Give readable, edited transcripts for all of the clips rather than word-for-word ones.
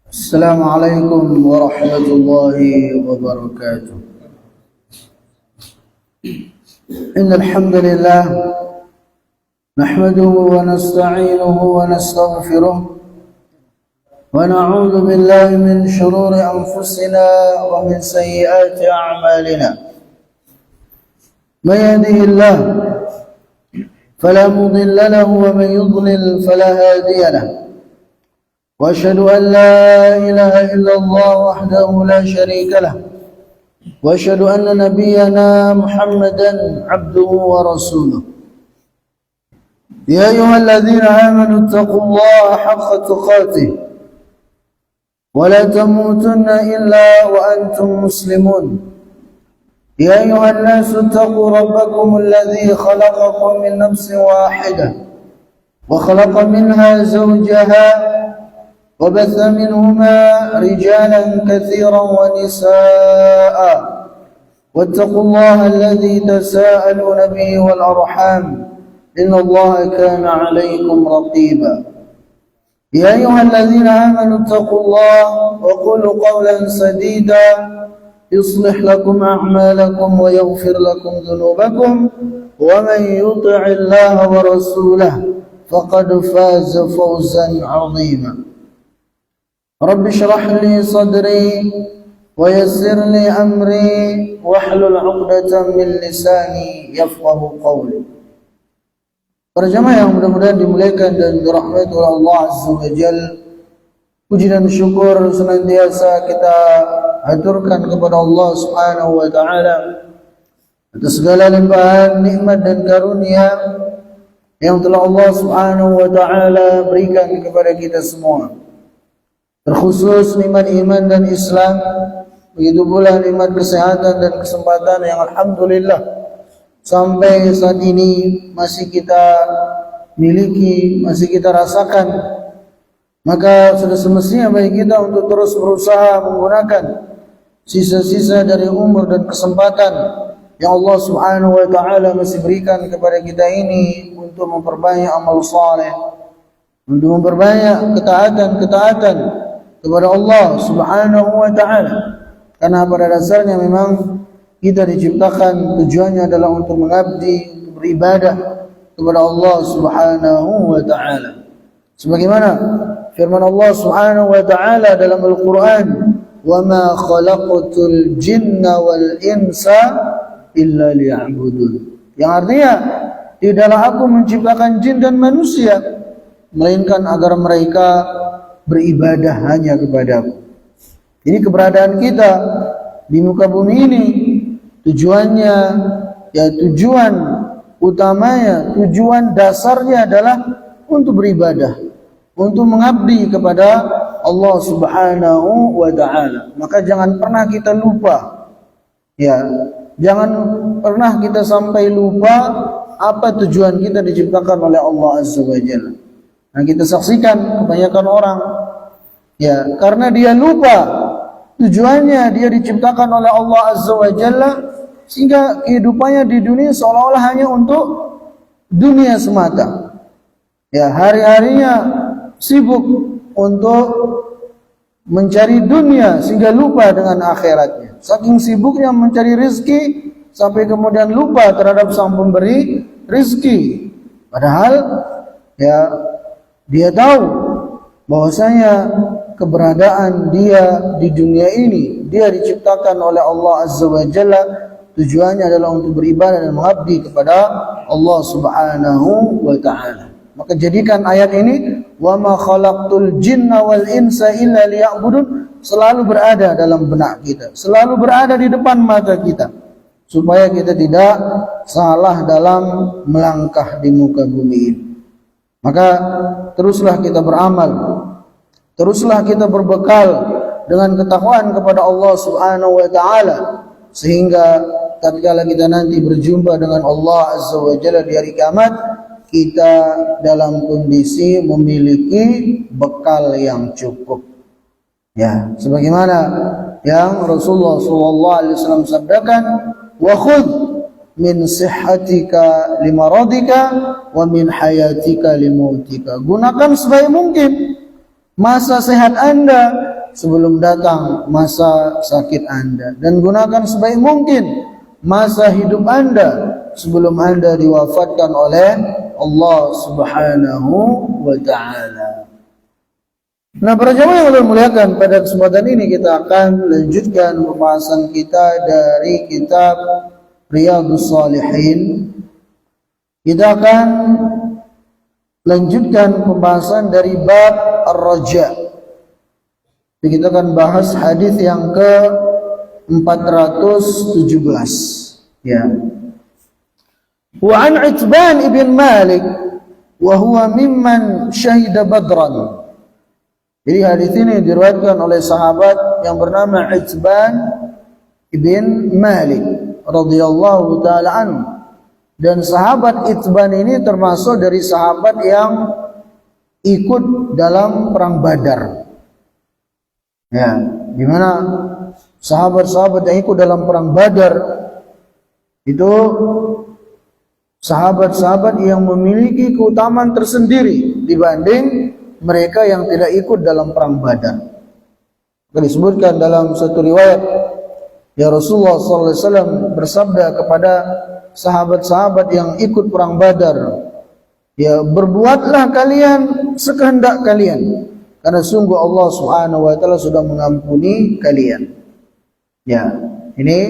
السلام عليكم ورحمة الله وبركاته. إن الحمد لله نحمده ونستعينه ونستغفره ونعوذ بالله من شرور أنفسنا ومن سيئات أعمالنا. من يهده الله فلا مضل له ومن يضلل فلا هادي له. وأشهد أن لا إله إلا الله وحده لا شريك له، وأشهد أن نبينا محمدا عبده ورسوله. يا أيها الذين آمنوا اتقوا الله حق تقاته ولا تموتن إلا وأنتم مسلمون. يا أيها الناس اتقوا ربكم الذي خلقكم من نفس واحدة وخلق منها زوجها وبث منهما رجالا كثيرا ونساء، واتقوا الله الذي تساءلون به والأرحام إن الله كان عليكم رقيبا. يا أيها الذين آمنوا اتقوا الله وقولوا قولا سديدا يصلح لكم أعمالكم ويغفر لكم ذنوبكم، ومن يطع الله ورسوله فقد فاز فوزا عظيما. رب اشرح لي صدري ويسر لي أمري واحلل عقدة من لساني يفقه قولي. Para jamaah yang mudah-mudahan dimuliakan dan dirahmati oleh Allah Azza wa Jalla, puji dan syukur senantiasa kita haturkan kepada Allah Subhanahu wa taala atas segala limpahan nikmat dan karunia yang telah Allah Subhanahu wa taala berikan kepada kita semua. Terkhusus nikmat iman dan Islam, begitu pula nikmat kesehatan dan kesempatan yang alhamdulillah sampai saat ini masih kita miliki, masih kita rasakan. Maka sudah semestinya bagi kita untuk terus berusaha menggunakan sisa-sisa dari umur dan kesempatan yang Allah Subhanahu wa taala masih berikan kepada kita ini untuk memperbanyak amal saleh, untuk memperbanyak ketaatan-ketaatan kepada Allah Subhanahu wa taala. Karena pada dasarnya memang kita diciptakan tujuannya adalah untuk mengabdi, untuk beribadah kepada Allah Subhanahu wa taala. Sebagaimana firman Allah Subhanahu wa taala dalam Al-Qur'an, "Wa ma khalaqtul jinna wal insa illa liya'budun." Yang artinya, tidaklah aku menciptakan jin dan manusia melainkan agar mereka beribadah hanya kepadaku. Ini keberadaan kita di muka bumi ini tujuannya, ya tujuan utamanya, tujuan dasarnya adalah untuk beribadah, untuk mengabdi kepada Allah Subhanahu wa taala. Maka jangan pernah kita lupa, ya, jangan pernah kita sampai lupa apa tujuan kita diciptakan oleh Allah Azza wa Jalla. Nah, kita saksikan kebanyakan orang, ya, karena dia lupa tujuannya dia diciptakan oleh Allah Azza wa Jalla, sehingga kehidupannya di dunia seolah-olah hanya untuk dunia semata. Ya, hari-harinya sibuk untuk mencari dunia sehingga lupa dengan akhiratnya. Saking sibuknya mencari rezeki sampai kemudian lupa terhadap sang pemberi rezeki. Padahal ya dia tahu bahwasanya keberadaan dia di dunia ini, dia diciptakan oleh Allah Azza wa Jalla, tujuannya adalah untuk beribadah dan mengabdi kepada Allah Subhanahu wa taala. Maka jadikan ayat ini, "Wa ma khalaqtul jinna wal insa illa liya'budun," selalu berada dalam benak kita, selalu berada di depan mata kita, supaya kita tidak salah dalam melangkah di muka bumi ini. Maka teruslah kita beramal, teruslah kita berbekal dengan ketakwaan kepada Allah Subhanahu wa taala, sehingga tatkala kita nanti berjumpa dengan Allah Azza wa Jalla di hari kiamat, kita dalam kondisi memiliki bekal yang cukup. Ya, sebagaimana yang Rasulullah SAW sabdakan, "Wa khudh min sihhatika limaradika wa min hayatika limautika. Gunakan sebaik mungkin masa sehat Anda sebelum datang masa sakit Anda, dan gunakan sebaik mungkin masa hidup Anda sebelum Anda diwafatkan oleh Allah Subhanahu wa taala. Nah, para jamaah yang Allah muliakan, pada kesempatan ini kita akan lanjutkan pembahasan kita dari kitab Riyadhus Shalihin. Kita akan lanjutkan pembahasan dari bab Ar-Raja. Kita akan bahas hadis yang ke-417. Ya. Wa an Itban ibn Malik wa huwa mimman syahida Badran. Jadi hadis ini diriwayatkan oleh sahabat yang bernama Itban ibn Malik radhiyallahu taala anhu. Dan sahabat Itban ini termasuk dari sahabat yang ikut dalam perang Badar. Ya, di mana sahabat-sahabat yang ikut dalam perang Badar itu sahabat-sahabat yang memiliki keutamaan tersendiri dibanding mereka yang tidak ikut dalam perang Badar. Disebutkan dalam satu riwayat, ya Rasulullah SAW bersabda kepada sahabat-sahabat yang ikut perang Badar, ya berbuatlah kalian sekehendak kalian, karena sungguh Allah Subhanahu wa taala sudah mengampuni kalian. Ya, ini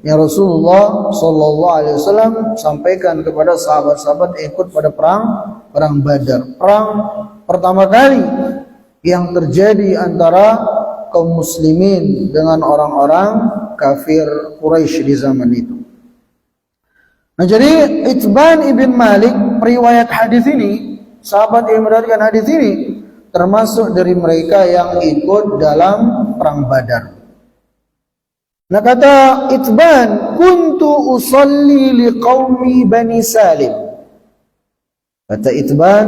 yang Rasulullah SAW sampaikan kepada sahabat-sahabat yang ikut pada perang Badar. Perang pertama kali yang terjadi antara kaum muslimin dengan orang-orang kafir Quraisy di zaman itu. Nah, jadi Itban ibn Malik, periwayat hadis ini, sahabat yang meriwayatkan hadis ini termasuk dari mereka yang ikut dalam perang Badar. Nah, kata Itban, kuntu usalli liqaumi Bani Salim. Kata Itban,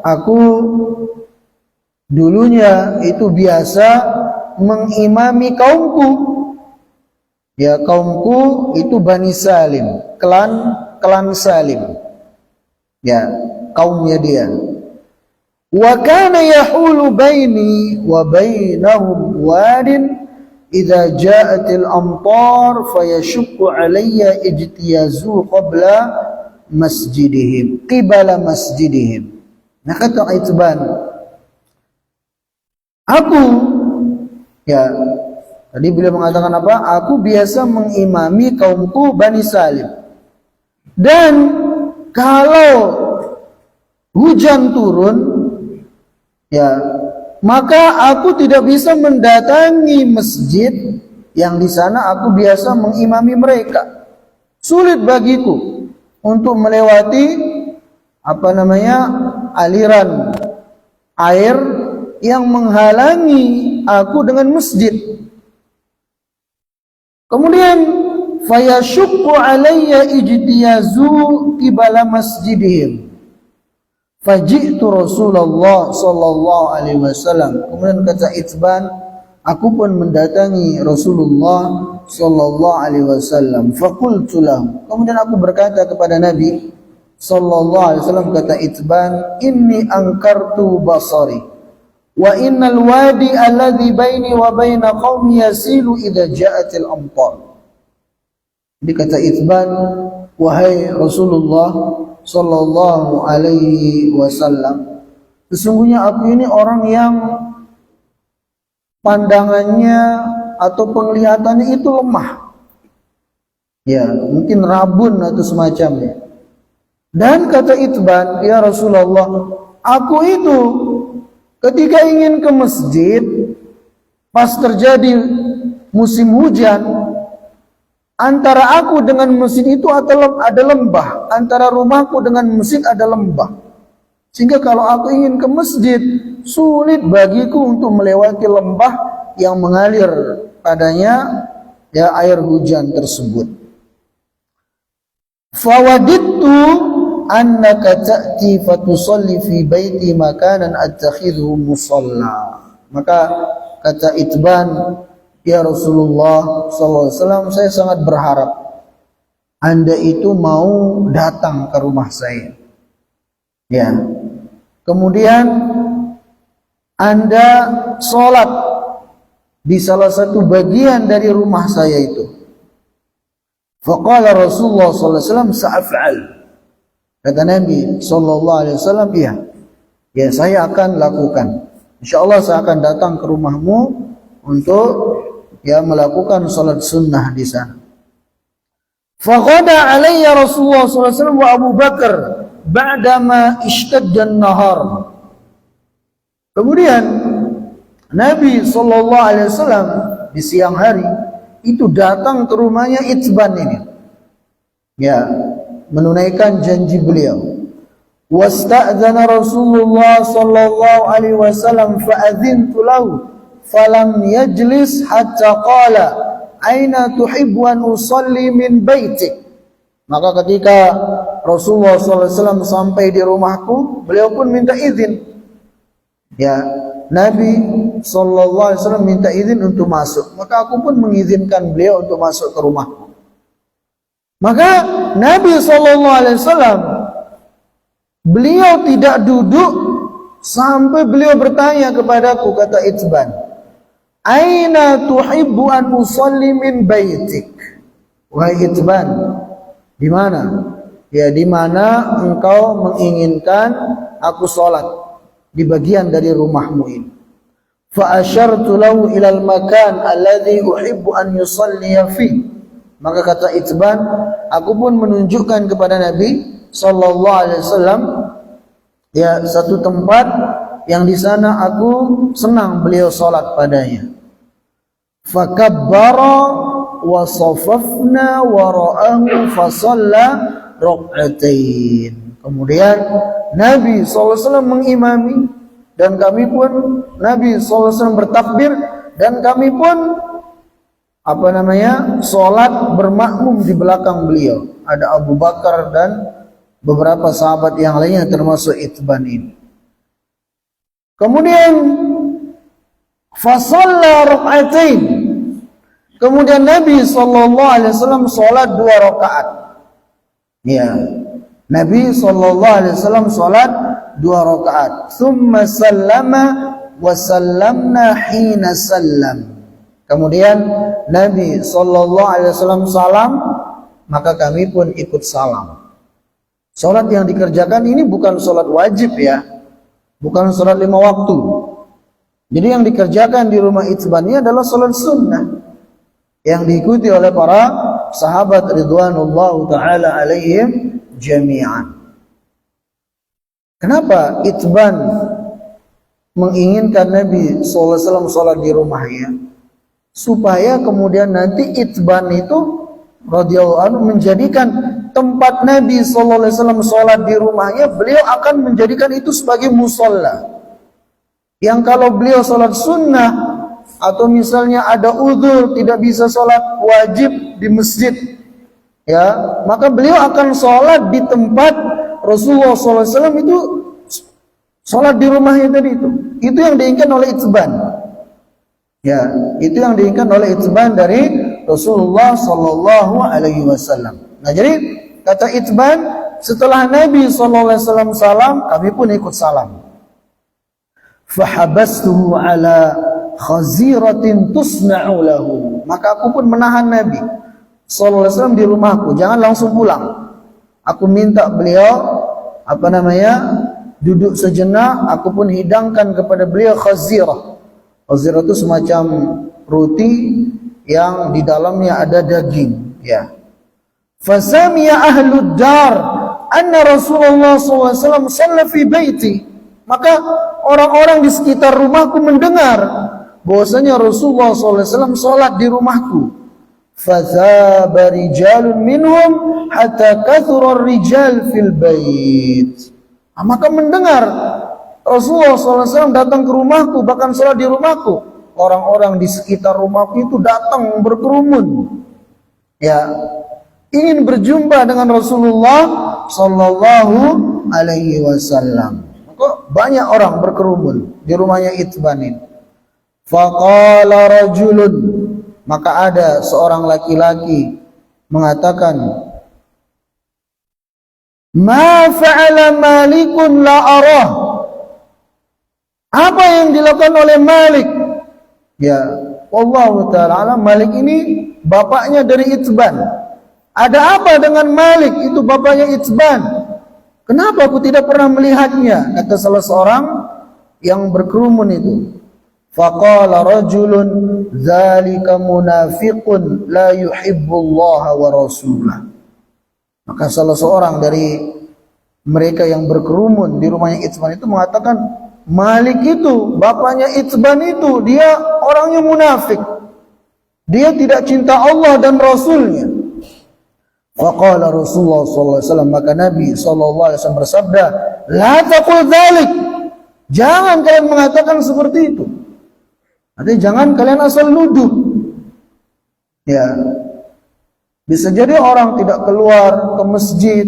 aku dulunya itu biasa mengimami kaumku. Ya, kaumku itu Bani Salim, klan Salim. Ya, kaumnya dia. Wa kana yahulu baini wa bainahum wadin idza ja'atil amtar fayashqu alayya ijtiyazu qibla masjidihim. Nah, kata Itban, aku, ya tadi beliau mengatakan apa? Aku biasa mengimami kaumku Bani Salim, dan kalau hujan turun, ya maka aku tidak bisa mendatangi masjid yang di sana aku biasa mengimami mereka. Sulit bagiku untuk melewati aliran air yang menghalangi aku dengan masjid. Kemudian fayashqu alayya ijtiyazu qibala masjidihim. Faji'tu Rasulullah sallallahu alaihi wasallam. Kemudian kata Itban, aku pun mendatangi Rasulullah sallallahu alaihi wasallam. Faqultu lahu. Kemudian aku berkata kepada Nabi sallallahu alaihi wasallam, kata Itban, inni ankartu basari wa innal wadi alladhi baini wa baina qaumi yasilu idza ja'atil amtar. Jadi kata Itban, wahai Rasulullah sallallahu alaihi wasallam, sesungguhnya aku ini orang yang pandangannya atau penglihatannya itu lemah. Ya, mungkin rabun atau semacamnya. Dan kata Itban, ya Rasulullah, aku itu ketika ingin ke masjid pas terjadi musim hujan, antara aku dengan masjid itu ada lembah, antara rumahku dengan masjid ada lembah. Sehingga kalau aku ingin ke masjid, sulit bagiku untuk melewati lembah yang mengalir padanya ya air hujan tersebut. Fawadittu annaka ta'ti fatusalli fi baiti makanan attakhidhu musalla. Maka kata Itban, ya Rasulullah SAW, saya sangat berharap Anda itu mau datang ke rumah saya. Ya. Kemudian Anda sholat di salah satu bagian dari rumah saya itu. Faqala Rasulullah sallallahu alaihi wasallam sa'af'al. Kata Nabi sallallahu alaihi wasallam, iya. Ya, saya akan lakukan. Insyaallah saya akan datang ke rumahmu untuk ya melakukan salat sunnah di sana. Faghada alayya Rasulullah sallallahu alaihi wasallam wa Abu Bakar ba'dama ishtadda an-nahar. Kemudian Nabi sallallahu alaihi wasallam di siang hari itu datang ke rumahnya Itban ini. Ya, menunaikan janji beliau. Wasta'dzana Rasulullah sallallahu alaihi wasallam fa'adzintu lahu falam yajlis hatta qala aina tuhibbu an usalli min baitik. Maka ketika Rasulullah sallallahu alaihi wasallam sampai di rumahku, beliau pun minta izin. Ya, Nabi sallallahu alaihi wasallam minta izin untuk masuk. Maka aku pun mengizinkan beliau untuk masuk ke rumahku. Maka Nabi sallallahu alaihi wasallam beliau tidak duduk sampai beliau bertanya kepadaku, kata Itban, aina tuhibbu an usalli min baitik? Wahai Itban, di mana? Ya, di mana engkau menginginkan aku salat? Di bagian dari rumahmu ini. Fa asyartu lahu ila al-makan alladhi uhibbu an yusalliya fi. Maka kata Itban, aku pun menunjukkan kepada Nabi sallallahu alaihi wasallam ya satu tempat yang di sana aku senang beliau salat padanya. Fakabbara wa safafna wara'ahu fa shalla rak'atain. Kemudian Nabi SAW mengimami dan kami pun Nabi SAW bertakbir dan kami pun salat bermakmum di belakang beliau. Ada Abu Bakar dan beberapa sahabat yang lainnya termasuk Itban ini. Kemudian fa shalla rak'atain. Kemudian Nabi SAW salat 2 rakaat. Ya. Nabi SAW salat 2 rakaat. Thumma sallama wa sallamna hina sallam. Kemudian Nabi SAW salam, maka kami pun ikut salam. Salat yang dikerjakan ini bukan salat wajib ya. Bukan salat 5 waktu. Jadi yang dikerjakan di rumah Itban ini adalah salat sunnah yang diikuti oleh para sahabat ridwanullahu taala alaihim jami'an. Kenapa Itban menginginkan Nabi SAW salat di rumahnya? Supaya kemudian nanti Itban itu radhiyallahu anhu menjadikan tempat Nabi SAW salat di rumahnya, beliau akan menjadikan itu sebagai musalla. Yang kalau beliau salat sunnah atau misalnya ada uzur tidak bisa salat wajib di masjid, ya, maka beliau akan sholat di tempat Rasulullah SAW itu sholat di rumahnya tadi itu. Itu yang diinginkan oleh Itban. Ya, itu yang diinginkan oleh Itban dari Rasulullah Sallallahu Alaihi Wasallam. Nah, jadi kata Itban, setelah Nabi Sallallahu Alaihi Wasallam salam, kami pun ikut salam. Fahabastuhu ala khaziratin tusna'u lahu. Maka aku pun menahan Nabi sallallahu alaihi wasallam di rumahku, jangan langsung pulang. Aku minta beliau duduk sejenak, aku pun hidangkan kepada beliau khazirah. Khazirah itu semacam roti yang di dalamnya ada daging, ya. Fasamiya ahlud dar anna Rasulullah sallallahu alaihi wasallam shalla fi baiti. Maka orang-orang di sekitar rumahku mendengar bahwasanya Rasulullah sallallahu alaihi wasallam salat di rumahku. Fathaba rijalun minhum hatta kathura rijal fil bait. Maka mendengar Rasulullah SAW datang ke rumahku, bahkan salat di rumahku. Orang-orang di sekitar rumahku itu datang berkerumun, ya, ingin berjumpa dengan Rasulullah Sallallahu Alaihi Wasallam. Maka banyak orang berkerumun di rumahnya Itban ini. Faqala rajulun, maka ada seorang laki-laki mengatakan, Ma fa'ala Malikun la arah. Apa yang dilakukan oleh Malik? Ya, wallahu ta'ala alam. Malik ini bapaknya dari Itzban. Ada apa dengan Malik? Itu bapaknya Itzban. Kenapa aku tidak pernah melihatnya? Kata salah seorang yang berkerumun itu. Faqala rajulun dzalika munafiqun la yuhibbullaha wa rasulah. Maka salah seorang dari mereka yang berkerumun di rumahnya Itzban itu mengatakan, Malik itu, bapaknya Itzban itu, dia orangnya munafik. Dia tidak cinta Allah dan Rasulnya. Faqala Rasulullah sallallahu alaihi wasallam, maka Nabi sallallahu alaihi wasallam bersabda, la taqul dzalik. Jangan kalian mengatakan seperti itu. Artinya jangan kalian asal nuduh. Ya. Bisa jadi orang tidak keluar ke masjid,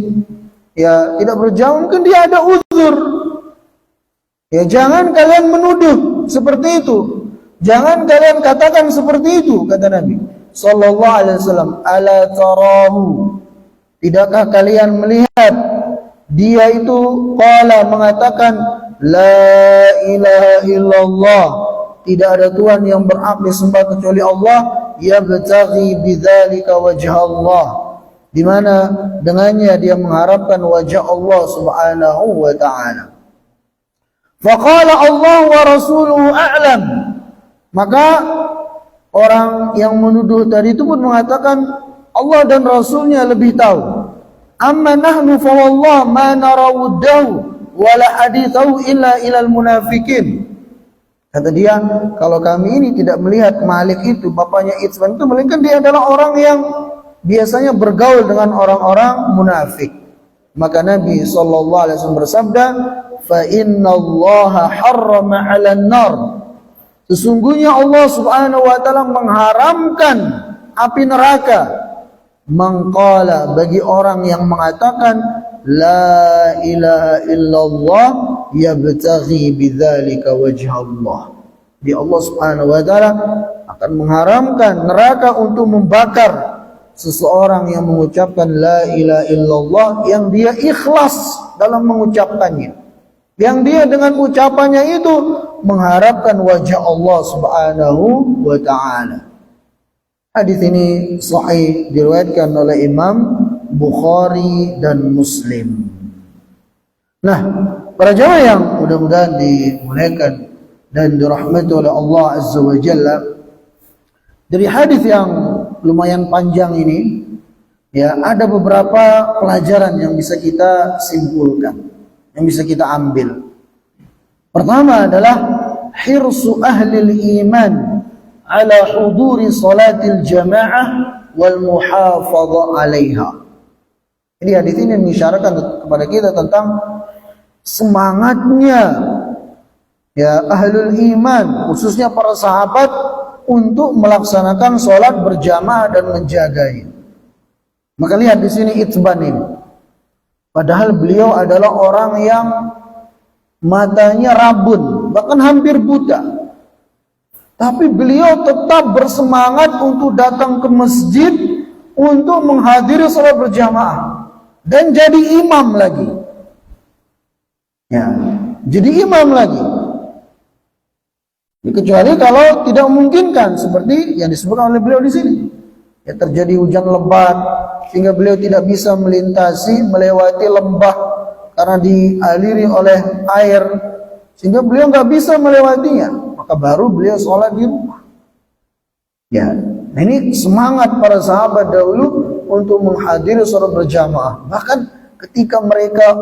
ya, tidak berjamaah, mungkin dia ada uzur. Ya, jangan kalian menuduh seperti itu. Jangan kalian katakan seperti itu, kata Nabi sallallahu alaihi wasallam. Ala tarahu, tidakkah kalian melihat dia itu qala mengatakan la ilaha illallah, tidak ada Tuhan yang berhak disembah kecuali Allah, yabtaghi bidzalika wajha Allah, di mana dengannya dia mengharapkan wajah Allah Subhanahu wa taala. Faqala Allah wa rasuluhu a'lam. Maka orang yang menuduh tadi itu pun mengatakan Allah dan Rasulnya lebih tahu. Amma nahnu fa wallah ma nara wuddahu wala hadithahu illa ilal munafikin. Kata dia, kalau kami ini tidak melihat Malik itu, bapaknya Itzban itu, melainkan dia adalah orang yang biasanya bergaul dengan orang-orang munafik. Maka Nabi sallallahu alaihi wasallam bersabda, fa innallaha harrama 'alan nar. Sesungguhnya Allah Subhanahu wa taala mengharamkan api neraka. Mangqala, bagi orang yang mengatakan la ilaha illallah yabtaghi bidzalika wajha Allah. Di Allah Subhanahu wa taala akan mengharamkan neraka untuk membakar seseorang yang mengucapkan la ilaha illallah, yang dia ikhlas dalam mengucapkannya, yang dia dengan ucapannya itu mengharapkan wajah Allah Subhanahu wa taala. Hadis ini sahih, diriwayatkan oleh Imam Bukhari dan Muslim. Nah, para jamaah yang mudah-mudahan dimuliakan dan dirahmati oleh Allah Azza wa Jalla, dari hadis yang lumayan panjang ini, ya, ada beberapa pelajaran yang bisa kita simpulkan, yang bisa kita ambil. Pertama adalah hirsu ahlil iman ala huduri salatil jamaah wal muhafadha alaiha. Jadi hadis ini mengisyaratkan kepada kita tentang semangatnya, ya, ahlul iman, khususnya para sahabat, untuk melaksanakan sholat berjamaah dan menjaganya. Maka lihat di sini Itzban ini, padahal beliau adalah orang yang matanya rabun, bahkan hampir buta, tapi beliau tetap bersemangat untuk datang ke masjid untuk menghadiri sholat berjamaah dan jadi imam lagi. Ya, jadi imam lagi. Kecuali kalau tidak memungkinkan, seperti yang disebutkan oleh beliau di sini. Ya, terjadi hujan lebat sehingga beliau tidak bisa melewati lembah karena dialiri oleh air, sehingga beliau nggak bisa melewatinya. Maka baru beliau sholat di rumah. Ya, nah ini semangat para sahabat dahulu untuk menghadiri sholat berjamaah. Bahkan ketika mereka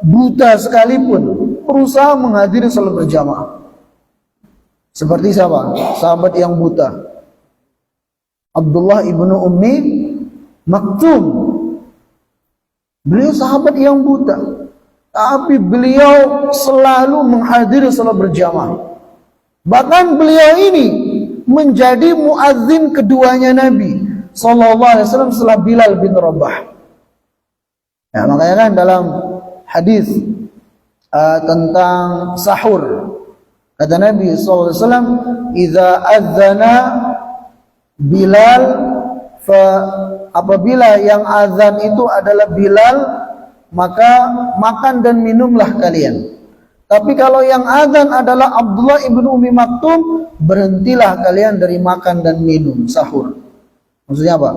buta sekalipun berusaha menghadiri sholat berjamaah. Seperti siapa? Sahabat yang buta, Abdullah ibnu Ummi Maktum. Beliau sahabat yang buta, tapi beliau selalu menghadiri sholat berjamaah. Bahkan beliau ini menjadi muadzin keduanya Nabi sallallahu alaihi wasallam setelah Bilal bin Rabah. Ya, makanya kan dalam hadis tentang sahur, kata Nabi sallallahu alaihi wasallam, "Idza adzana Bilal, apabila yang azan itu adalah Bilal, maka makan dan minumlah kalian. Tapi kalau yang azan adalah Abdullah ibn Ummi Maktum, berhentilah kalian dari makan dan minum, sahur. Maksudnya apa?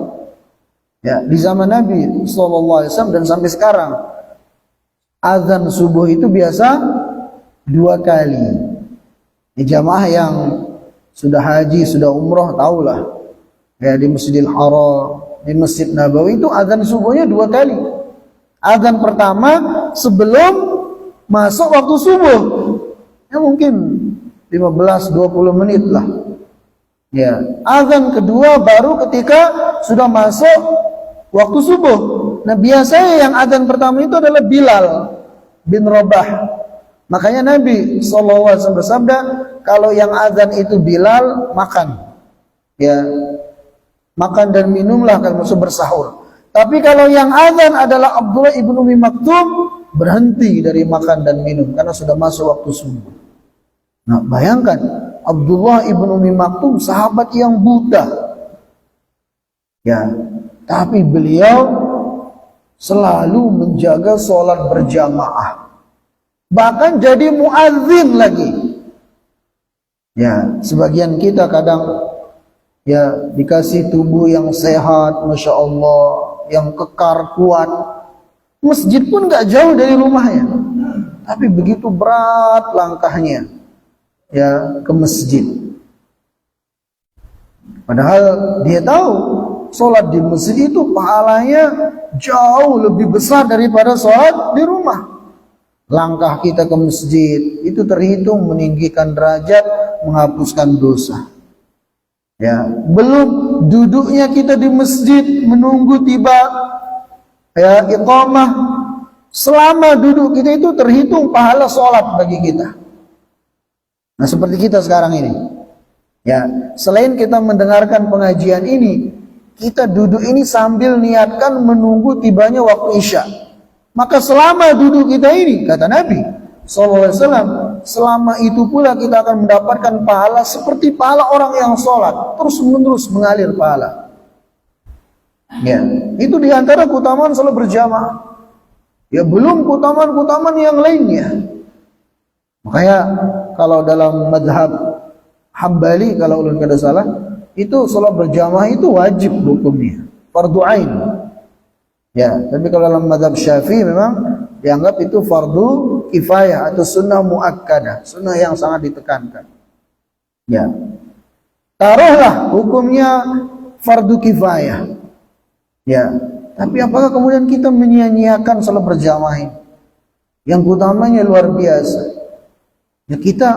Ya, di zaman Nabi SAW dan sampai sekarang, azan subuh itu biasa 2 kali. Jamaah yang sudah haji, sudah umroh, tahulah. Ya, di Masjidil Haram, di Masjid Nabawi itu azan subuhnya 2 kali. Azan pertama sebelum masuk waktu subuh. Ya mungkin 15-20 menit lah. Ya, azan kedua baru ketika sudah masuk waktu subuh. Nah, biasanya yang azan pertama itu adalah Bilal bin Rabah. Makanya Nabi SAW bersabda, kalau yang azan itu Bilal, makan. Ya, makan dan minumlah kalau masuk bersahur. Tapi kalau yang azan adalah Abdullah ibn Ummi Maktum, berhenti dari makan dan minum karena sudah masuk waktu subuh. Nah, bayangkan Abdullah ibn Ummi Maktum, sahabat yang buta. Ya, tapi beliau selalu menjaga sholat berjamaah. Bahkan jadi muadzin lagi. Ya, sebagian kita kadang ya dikasih tubuh yang sehat, Masya Allah, yang kekar kuat. Masjid pun gak jauh dari rumahnya, tapi begitu berat langkahnya ya ke masjid. Padahal dia tahu sholat di masjid itu pahalanya jauh lebih besar daripada sholat di rumah. Langkah kita ke masjid itu terhitung meninggikan derajat, menghapuskan dosa. Ya, belum duduknya kita di masjid menunggu tiba ya iqamah, selama duduk kita itu terhitung pahala sholat bagi kita. Nah, seperti kita sekarang ini. Ya, selain kita mendengarkan pengajian ini, kita duduk ini sambil niatkan menunggu tibanya waktu Isya. Maka selama duduk kita ini, kata Nabi SAW, selama itu pula kita akan mendapatkan pahala seperti pahala orang yang sholat, terus menerus mengalir pahala. Ya, itu diantara keutamaan sholat berjamaah. Ya, belum keutamaan-keutamaan yang lainnya. Makanya kalau dalam madhab Hambali, kalau ulun kada salah, itu sholat berjamaah itu wajib hukumnya, fardu ain. Ya, tapi kalau dalam madhab Syafi'i memang dianggap itu fardu kifayah atau sunnah muakkadah, sunnah yang sangat ditekankan. Ya, taruhlah hukumnya fardu kifayah. Ya, tapi apakah kemudian kita menyia-nyiakan sholat berjamaah ini? Yang utamanya luar biasa. Ya, kita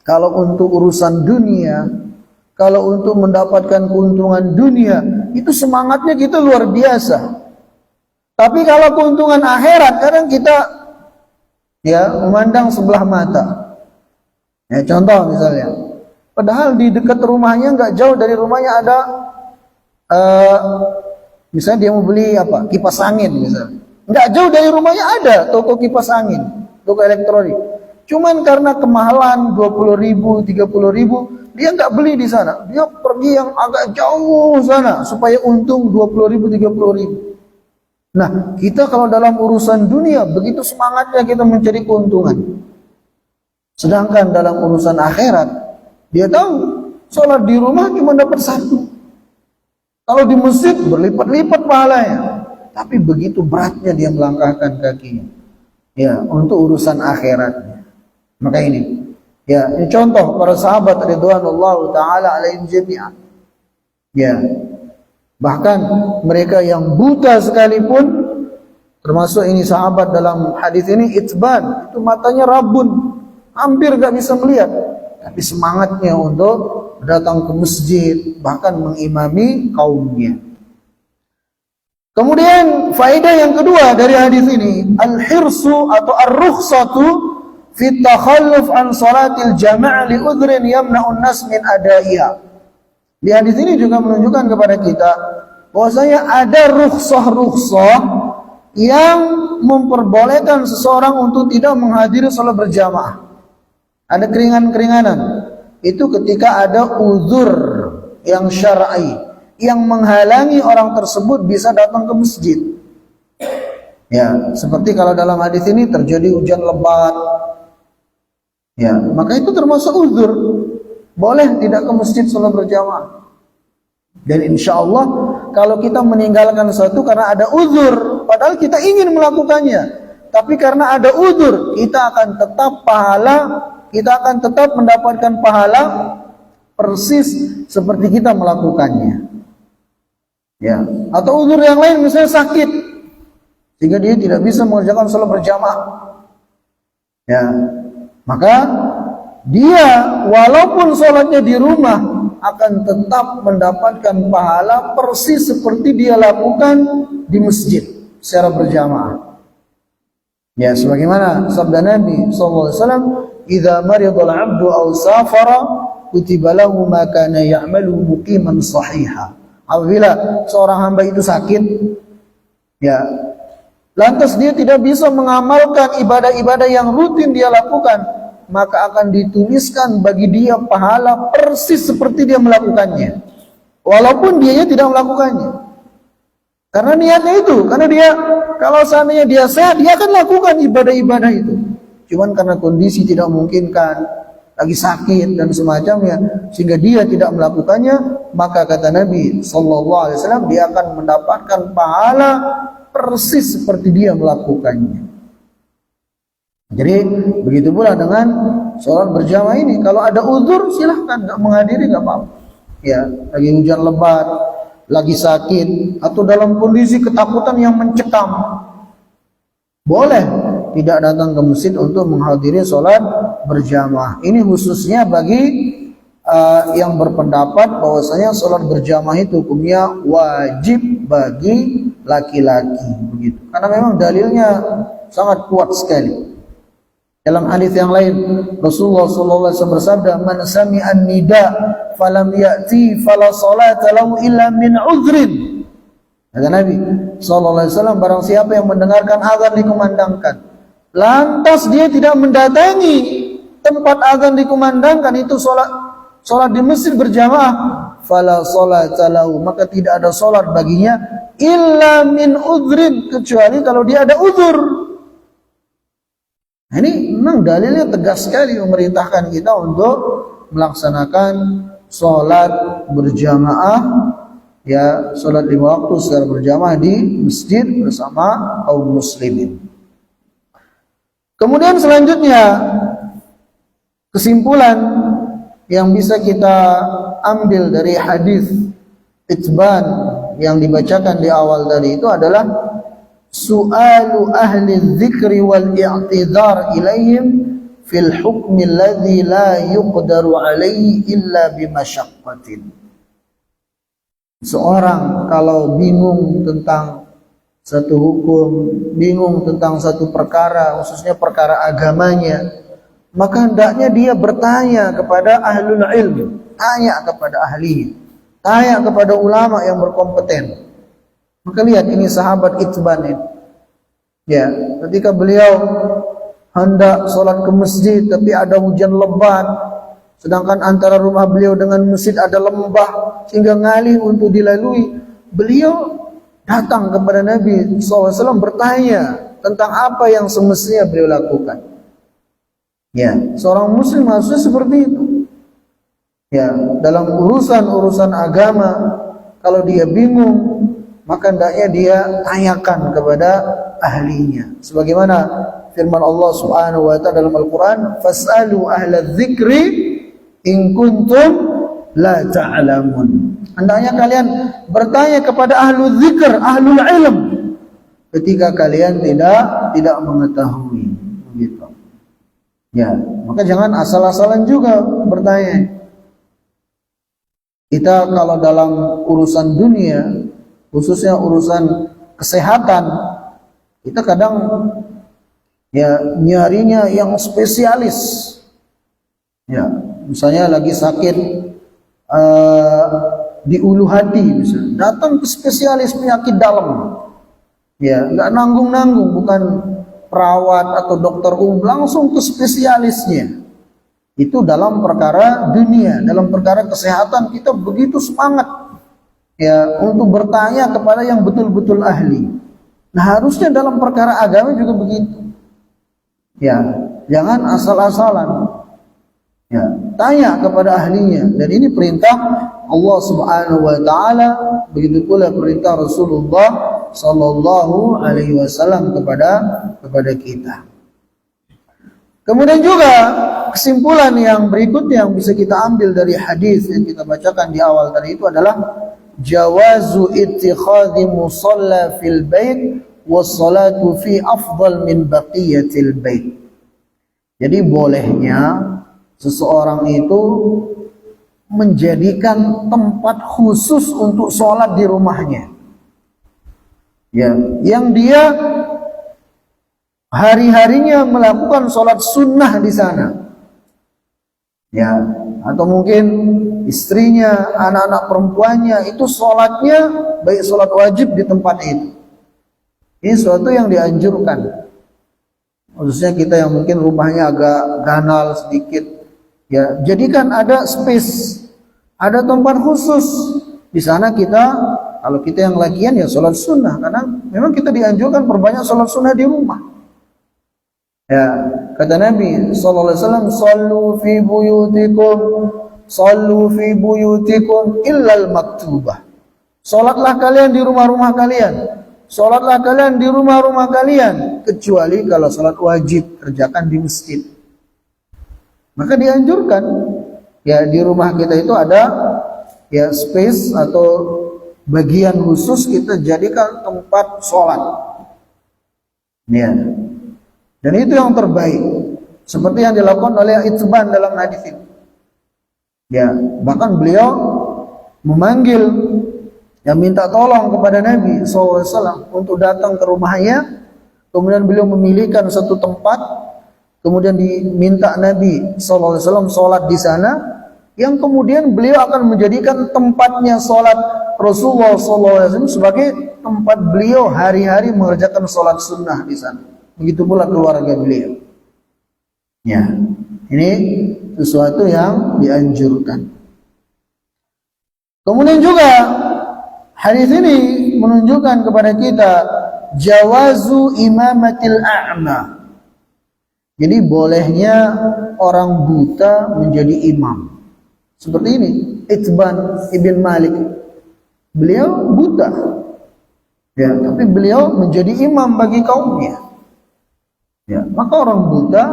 kalau untuk urusan dunia, kalau untuk mendapatkan keuntungan dunia, itu semangatnya kita luar biasa. Tapi kalau keuntungan akhirat, kadang kita ya memandang sebelah mata. Ya, contoh misalnya, padahal di dekat rumahnya, nggak jauh dari rumahnya ada misalnya dia mau beli apa, kipas angin misalnya, nggak jauh dari rumahnya ada toko kipas angin, toko elektronik. Cuman karena kemahalan 20.000, 30.000, dia nggak beli di sana, dia pergi yang agak jauh sana supaya untung 20.000, 30.000. Nah, kita kalau dalam urusan dunia begitu semangatnya kita mencari keuntungan. Sedangkan dalam urusan akhirat, dia tahu sholat di rumah cuma dapat 1. Kalau di masjid berlipat-lipat pahalanya. Tapi begitu beratnya dia melangkahkan kakinya. Ya, untuk urusan akhiratnya. Maka ini, ya, ini contoh para sahabat ridwanullah taala alaihim jami'an. Ya. Bahkan mereka yang buta sekalipun, termasuk ini sahabat dalam hadis ini, Itban, itu matanya rabun, hampir gak bisa melihat, tapi semangatnya untuk datang ke masjid, bahkan mengimami kaumnya. Kemudian faedah yang kedua dari hadis ini, al-hirsu atau ar-rukhsatu fi takhalluf an salatil jama' li udhrin yamna'un nas min adaiha. Di hadis ini juga menunjukkan kepada kita bahwasanya ada rukhsah-rukhsah yang memperbolehkan seseorang untuk tidak menghadiri salat berjamaah. Ada keringanan-keringanan. Itu ketika ada uzur yang syar'i yang menghalangi orang tersebut bisa datang ke masjid. Ya, seperti kalau dalam hadis ini terjadi hujan lebat, ya, maka itu termasuk uzur. Boleh tidak ke masjid sholat berjamaah. Dan insya Allah kalau kita meninggalkan sesuatu karena ada uzur, padahal kita ingin melakukannya, tapi karena ada uzur, kita akan tetap mendapatkan pahala persis seperti kita melakukannya. Ya, atau uzur yang lain, misalnya sakit, sehingga dia tidak bisa mengerjakan sholat berjamaah. Ya, maka dia walaupun sholatnya di rumah akan tetap mendapatkan pahala persis seperti dia lakukan di masjid secara berjamaah. Ya, sebagaimana sabda Nabi SAW, "Idza maridal 'abdu aw safara, kutiba lahu ma kana ya'malu muqiman sahiha." Apabila seorang hamba itu sakit, ya, lantas dia tidak bisa mengamalkan ibadah-ibadah yang rutin dia lakukan, maka akan dituliskan bagi dia pahala persis seperti dia melakukannya, walaupun dia tidak melakukannya. Karena niatnya itu, karena dia kalau seandainya dia sehat, dia akan lakukan ibadah-ibadah itu. Cuman karena kondisi tidak memungkinkan, lagi sakit dan semacamnya, sehingga dia tidak melakukannya, maka kata Nabi SAW, dia akan mendapatkan pahala persis seperti dia melakukannya. Jadi begitu pula dengan sholat berjamaah ini. Kalau ada uzur silahkan, nggak menghadiri nggak apa-apa. Ya, lagi hujan lebat, lagi sakit, atau dalam kondisi ketakutan yang mencekam, boleh tidak datang ke masjid untuk menghadiri sholat berjamaah. Ini khususnya bagi yang berpendapat bahwasanya sholat berjamaah itu hukumnya wajib bagi laki-laki, begitu. Karena memang dalilnya sangat kuat sekali. Dalam hadis yang lain, Rasulullah SAW bersabda, "Man sami'an nida falam ya'ti fala salata lahu illa min uzrin." Kata Nabi SAW, barang siapa yang mendengarkan azan dikumandangkan, lantas dia tidak mendatangi tempat azan dikumandangkan, itu sholat di masjid berjamaah, fala salata lahu, maka tidak ada sholat baginya illa min uzrin, kecuali kalau dia ada uzur. Nah, ini memang dalilnya tegas sekali memerintahkan kita untuk melaksanakan sholat berjamaah, ya, sholat 5 waktu secara berjamaah di masjid bersama kaum muslimin. Kemudian selanjutnya, kesimpulan yang bisa kita ambil dari hadis Itban yang dibacakan di awal tadi itu adalah su'alu ahli dzikri wal i'tidhar ilaihim fil hukmi alladhi la yuqdaru alaihi illa bimasyaqqatin. Seorang kalau bingung tentang satu hukum, bingung tentang satu perkara, khususnya perkara agamanya, maka hendaknya dia bertanya kepada ahlul ilm, tanya kepada ahli, tanya kepada ulama yang berkompeten. Maka lihat ini sahabat Itban ini. Ya, ketika beliau hendak sholat ke masjid tapi ada hujan lebat, sedangkan antara rumah beliau dengan masjid ada lembah sehingga ngalih untuk dilalui, beliau datang kepada Nabi SAW bertanya tentang apa yang semestinya beliau lakukan. Ya, seorang muslim harusnya seperti itu. Ya, dalam urusan agama, kalau dia bingung, maka hendaknya dia tanyakan kepada ahlinya. Sebagaimana firman Allah Subhanahu wa taala dalam Al-Qur'an, "Fas'alu ahla dzikri in kuntum la ta'lamun." Hendaknya kalian bertanya kepada ahlu dzikr, ahlul ilm, ketika kalian tidak mengetahui, begitu. Ya, maka jangan asal-asalan juga bertanya. Kita kalau dalam urusan dunia, khususnya urusan kesehatan, kita kadang ya nyarinya yang spesialis. Ya, misalnya lagi sakit di ulu hati, misalnya datang ke spesialis penyakit dalam. Ya, nggak nanggung-nanggung, bukan perawat atau dokter umum, langsung ke spesialisnya. Itu dalam perkara dunia, dalam perkara kesehatan kita begitu semangat ya untuk bertanya kepada yang betul-betul ahli. Nah, harusnya dalam perkara agama juga begitu. Ya, jangan asal-asalan. Ya, tanya kepada ahlinya, dan ini perintah Allah Subhanahu wa taala, begitu pula perintah Rasulullah sallallahu alaihi wasallam kepada kita. Kemudian juga kesimpulan yang berikutnya yang bisa kita ambil dari hadis yang kita bacakan di awal tadi itu adalah jawazu ittikhadhi musalla fil bait was salatu fi afdal min baqiyatil bait. Jadi bolehnya seseorang itu menjadikan tempat khusus untuk sholat di rumahnya, ya, yang dia hari-harinya melakukan sholat sunnah di sana, ya, atau mungkin istrinya, anak-anak perempuannya itu sholatnya baik sholat wajib di tempat itu. Ini sesuatu yang dianjurkan, khususnya kita yang mungkin rumahnya agak ganal sedikit. Ya, jadikan ada space, ada tempat khusus di sana. Kita, kalau kita yang lakian ya sholat sunnah, karena memang kita dianjurkan perbanyak sholat sunnah di rumah. Ya, kata Nabi sallallahu alaihi wasallam, "Sallu fi buyutikum illal maktubah." Salatlah kalian di rumah-rumah kalian. Salatlah kalian di rumah-rumah kalian, kecuali kalau salat wajib kerjakan di masjid. Maka dianjurkan ya di rumah kita itu ada ya space atau bagian khusus kita jadikan tempat sholat. Ya. Dan itu yang terbaik. Seperti yang dilakukan oleh Itban dalam hadis ini. Ya, bahkan beliau memanggil yang minta tolong kepada Nabi SAW untuk datang ke rumahnya. Kemudian beliau memilihkan satu tempat. Kemudian diminta Nabi SAW sholat di sana, yang kemudian beliau akan menjadikan tempatnya sholat Rasulullah SAW sebagai tempat beliau hari-hari mengerjakan sholat sunnah di sana. Begitu pula keluarga beliau. Ya, ini sesuatu yang dianjurkan. Kemudian juga hadis ini menunjukkan kepada kita jawazu imamatil a'ma. Jadi bolehnya orang buta menjadi imam. Seperti ini, Itban ibn Malik. Beliau buta. Ya, tapi beliau menjadi imam bagi kaumnya. Ya, maka orang buta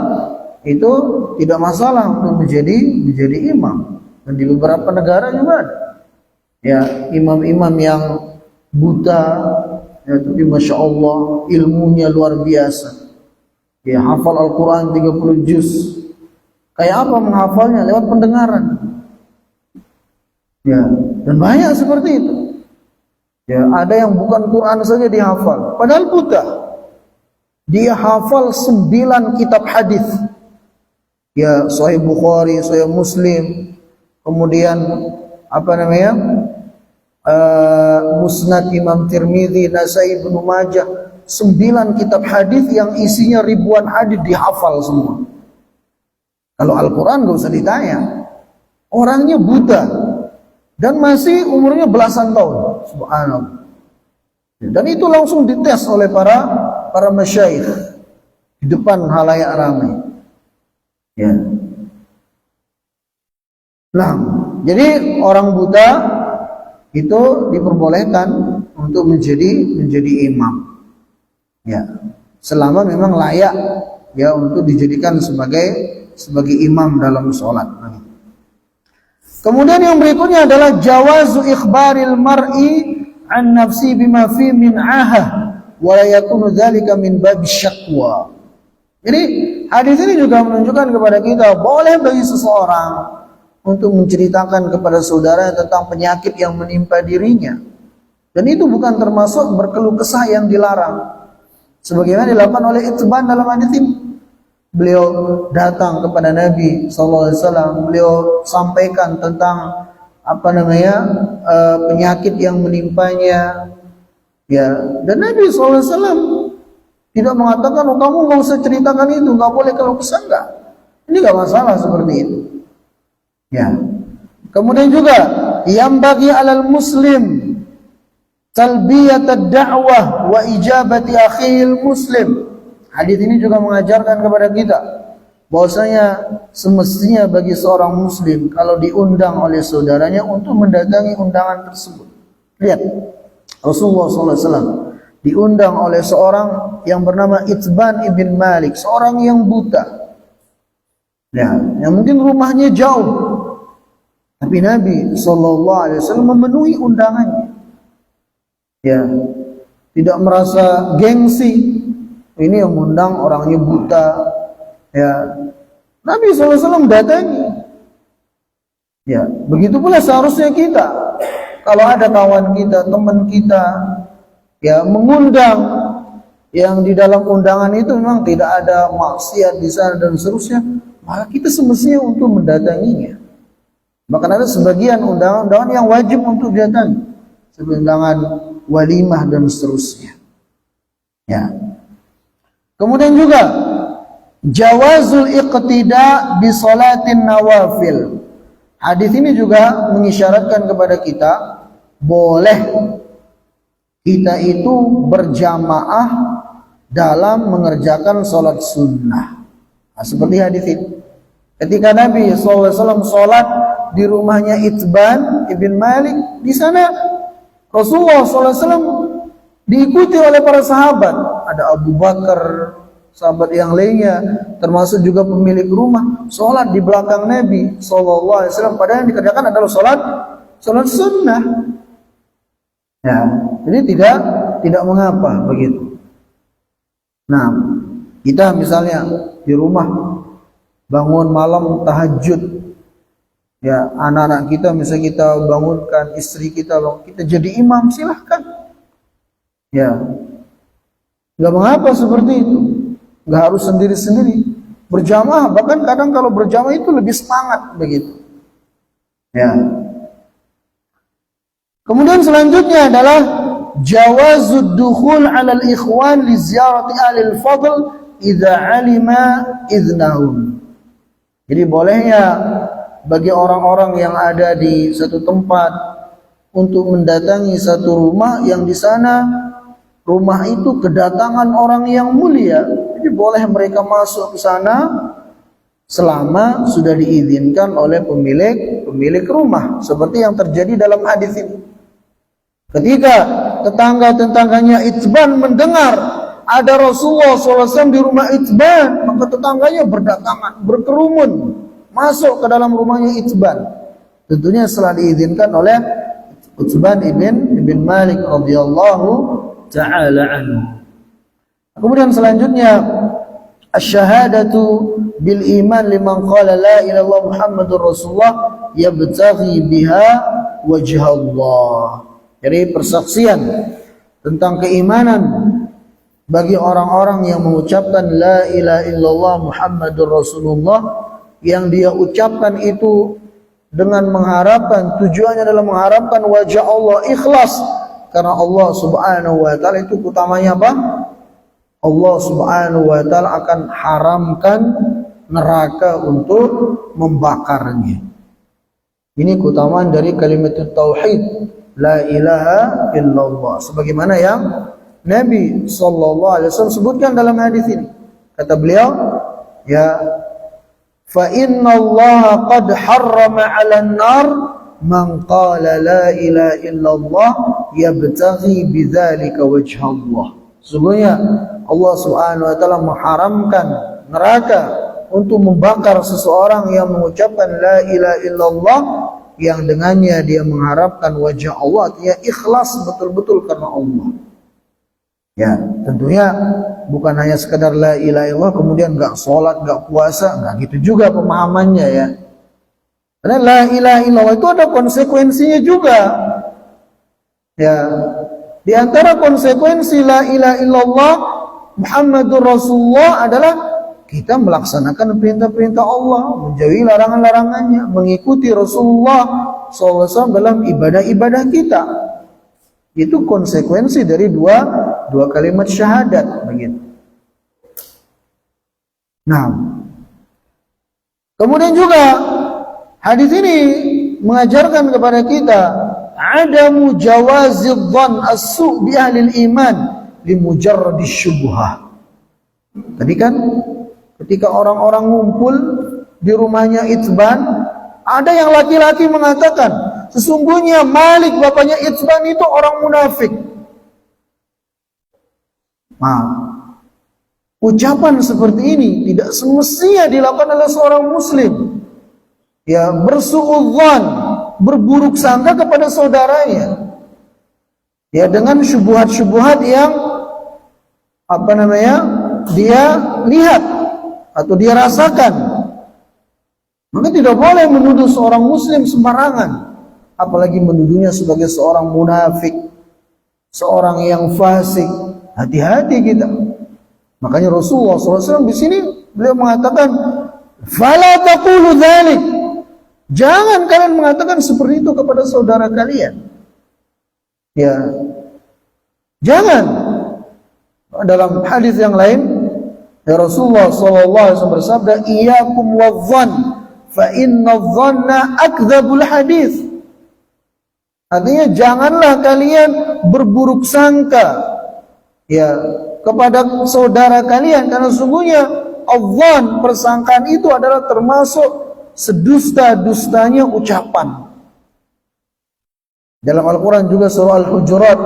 itu tidak masalah untuk menjadi imam. Dan di beberapa negara juga ada. Ya, imam-imam yang buta, ya, tapi masya Allah ilmunya luar biasa. Ya, hafal Al-Quran 30 juz. Kayak apa menghafalnya? Lewat pendengaran. Ya, dan banyak seperti itu. Ya, ada yang bukan Quran saja dihafal, padahal buta. Dia hafal 9 kitab hadis. Ya, Sahih Bukhari, Sahih Muslim, kemudian apa namanya? Musnad Imam Tirmidzi, Nasai, Ibnu Majah. 9 kitab hadis yang isinya ribuan hadis dihafal semua. Kalau Al-Quran gak usah ditanya. Orangnya buta dan masih umurnya belasan tahun. Subhanallah. Dan itu langsung dites oleh para masyayikh di depan halayak ramai. Ya. Nah, jadi orang buta itu diperbolehkan untuk menjadi imam. Ya, selama memang layak ya untuk dijadikan sebagai imam dalam sholat. Kemudian yang berikutnya adalah jawazu ikhbaril mar'i an nafsi bima fi min ahah wa la yakunu dzalika min bab syakwa. Jadi hadis ini juga menunjukkan kepada kita boleh bagi seseorang untuk menceritakan kepada saudara tentang penyakit yang menimpa dirinya. Dan itu bukan termasuk berkeluh kesah yang dilarang. Sebagaimana dilakukan oleh Itban dalam hadis ini. Beliau datang kepada Nabi SAW, beliau sampaikan tentang apa namanya penyakit yang menimpanya. Ya, dan Nabi SAW tidak mengatakan, oh, kamu nggak usah ceritakan itu, nggak boleh kalau kesah, enggak. Ini nggak masalah seperti itu. Ya. Kemudian juga yang bagi alal muslim talbiyat ad-da'wah wa ijabati akhil muslim. Hadis ini juga mengajarkan kepada kita bahwasanya semestinya bagi seorang muslim kalau diundang oleh saudaranya untuk mendatangi undangan tersebut. Lihat, Rasulullah SAW diundang oleh seorang yang bernama Itban ibn Malik, seorang yang buta. Ya, yang mungkin rumahnya jauh, tapi Nabi SAW memenuhi undangannya. Ya, tidak merasa gengsi. Ini yang mengundang orangnya buta. Ya, Nabi SAW datangi. Ya, begitu pula seharusnya kita. Kalau ada kawan kita, teman kita, ya mengundang yang di dalam undangan itu memang tidak ada maksiat di sana dan seterusnya, maka kita semestinya untuk mendatanginya. Bahkan ada sebagian undangan-undangan yang wajib untuk datangi, seperti undangan walimah dan seterusnya. Ya. Kemudian juga jawazul iqtida bi salatin nawafil. Hadis ini juga mengisyaratkan kepada kita boleh kita itu berjamaah dalam mengerjakan salat sunnah. Nah, seperti hadis ini. Ketika Nabi SAW salat di rumahnya Itban ibn Malik, di sana Rasulullah SAW diikuti oleh para sahabat. Ada Abu Bakar, sahabat yang lainnya, termasuk juga pemilik rumah, sholat di belakang Nabi SAW. Padahal yang dikerjakan adalah sholat sunnah. Ya, jadi tidak mengapa begitu. Nah, kita misalnya di rumah bangun malam tahajud, ya anak-anak kita misalnya kita bangunkan, istri kita jadi imam, silahkan. Ya, nggak mengapa seperti itu. Nggak harus sendiri-sendiri, berjamaah. Bahkan kadang kalau berjamaah itu lebih semangat begitu. Ya. Kemudian selanjutnya adalah jawazud dukhul 'ala al-ikhwan li ziyarati ahli al-fadl idza 'alima idznahum. Jadi bolehnya bagi orang-orang yang ada di satu tempat untuk mendatangi satu rumah yang di sana rumah itu kedatangan orang yang mulia. Jadi boleh mereka masuk ke sana selama sudah diizinkan oleh pemilik rumah, seperti yang terjadi dalam hadis ini. Ketika tetangga-tetangganya Itban mendengar ada Rasulullah SAW di rumah Itban, maka tetangganya berdatangan, berkerumun masuk ke dalam rumahnya Itban. Tentunya setelah diizinkan oleh Itban ibn Malik radhiyallahu ta'ala anhu. Kemudian selanjutnya asyhadatu bil iman liman qala la ilaha illallah Muhammadur Rasulullah yabtaghi biha wajh Allah. Jadi persaksian tentang keimanan bagi orang-orang yang mengucapkan la ilaha illallah Muhammadur Rasulullah, yang dia ucapkan itu dengan mengharapkan, tujuannya adalah mengharapkan wajah Allah, ikhlas karena Allah Subhanahu wa taala. Itu utamanya apa? Allah Subhanahu wa taala akan haramkan neraka untuk membakarnya. Ini keutamaan dari kalimat tauhid la ilaha illallah, sebagaimana yang Nabi sallallahu alaihi wasallam sebutkan dalam hadis ini. Kata beliau, ya fa inna Allah qad harrama 'alan nar man qala la ilaha illallah yabtaghi bidzalika wajha Allah. Sesungguhnya Allah Subhanahu wa taala mengharamkan neraka untuk membakar seseorang yang mengucapkan la ilaha illallah, yang dengannya dia mengharapkan wajah Allah, artinya ikhlas betul-betul karena Allah. Ya, tentunya bukan hanya sekedar la ilaha illallah kemudian enggak sholat, enggak puasa, enggak gitu juga pemahamannya ya. Karena la ilaha illallah itu ada konsekuensinya juga. Ya, di antara konsekuensi la ilaha illallah Muhammadur Rasulullah adalah kita melaksanakan perintah-perintah Allah, menjauhi larangan-larangannya, mengikuti Rasulullah SAW dalam ibadah-ibadah kita. Itu konsekuensi dari dua kalimat syahadat begitu. Nah, kemudian juga hadis ini mengajarkan kepada kita adamu jawazidh dhann as-su' bi ahli iman li mujarrad syubhah. Tadi kan ketika orang-orang ngumpul di rumahnya Itban, ada yang laki-laki mengatakan, sesungguhnya Malik bapaknya Itban itu orang munafik. Nah, ucapan seperti ini tidak semestinya dilakukan oleh seorang muslim. Ya, bersuudzon, berburuk sangka kepada saudaranya. Ya, dengan syubhat-syubhat yang dia lihat atau dia rasakan. Maka tidak boleh menuduh seorang muslim sembarangan, apalagi menuduhnya sebagai seorang munafik, seorang yang fasik. Hati-hati kita. Makanya Rasulullah SAW di sini beliau mengatakan, "Fala taqulu dzalik." Jangan kalian mengatakan seperti itu kepada saudara kalian. Ya, jangan. Dalam hadis yang lain, ya Rasulullah SAW bersabda, "Iyyakum wadh-dhann, fa inna adh-dhanna akdzabul hadis." Artinya janganlah kalian berburuk sangka ya kepada saudara kalian, karena sungguhnya adh-dhann, persangkaan itu adalah termasuk sedusta-dustanya ucapan. Dalam Al-Quran juga surah Al-Hujurat,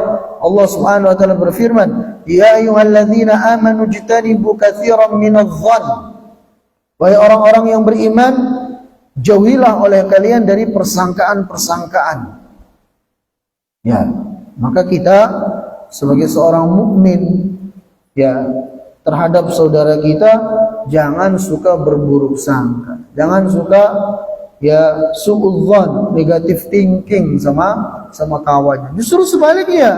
Allah Subhanahu wa taala berfirman, "Ya ayyuhalladzina amanu ijtanibu katsiran minadh-dhann." Wahai orang-orang yang beriman, jauhilah oleh kalian dari persangkaan-persangkaan. Ya, maka kita sebagai seorang mukmin ya terhadap saudara kita jangan suka berburuk sangka, jangan suka ya suudzon, negative thinking sama kawannya. Justru sebaliknya,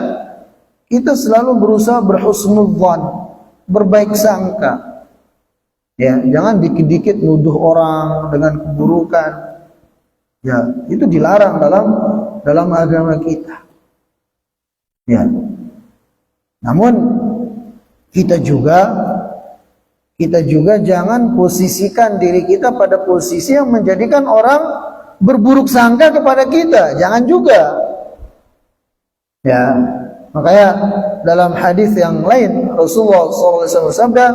kita selalu berusaha berhusnudzon, berbaik sangka. Ya, jangan dikit-dikit nuduh orang dengan keburukan. Ya, itu dilarang dalam agama kita. Ya. Namun kita juga jangan posisikan diri kita pada posisi yang menjadikan orang berburuk sangka kepada kita. Jangan juga. Ya, makanya dalam hadis yang lain Rasulullah SAW bersabda,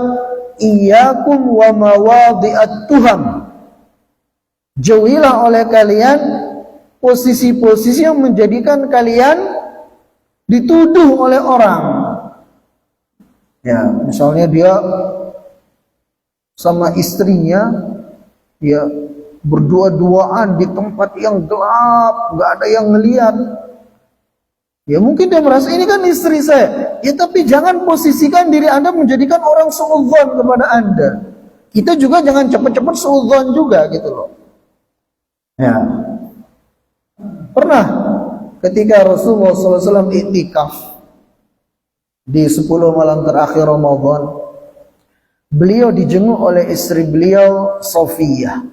"Iyyakum wa mawadhi'at tuham." Jauhilah oleh kalian posisi-posisi yang menjadikan kalian dituduh oleh orang. Ya, misalnya dia sama istrinya ya berdua-duaan di tempat yang gelap, nggak ada yang ngelihat. Ya mungkin dia merasa ini kan istri saya. Ya tapi jangan posisikan diri Anda menjadikan orang suudzon kepada Anda. Kita juga jangan cepat-cepat suudzon juga gitu loh. Ya. Pernah ketika Rasulullah SAW iktikaf di 10 malam terakhir Ramadan, beliau dijenguk oleh istri beliau, Sofiyah.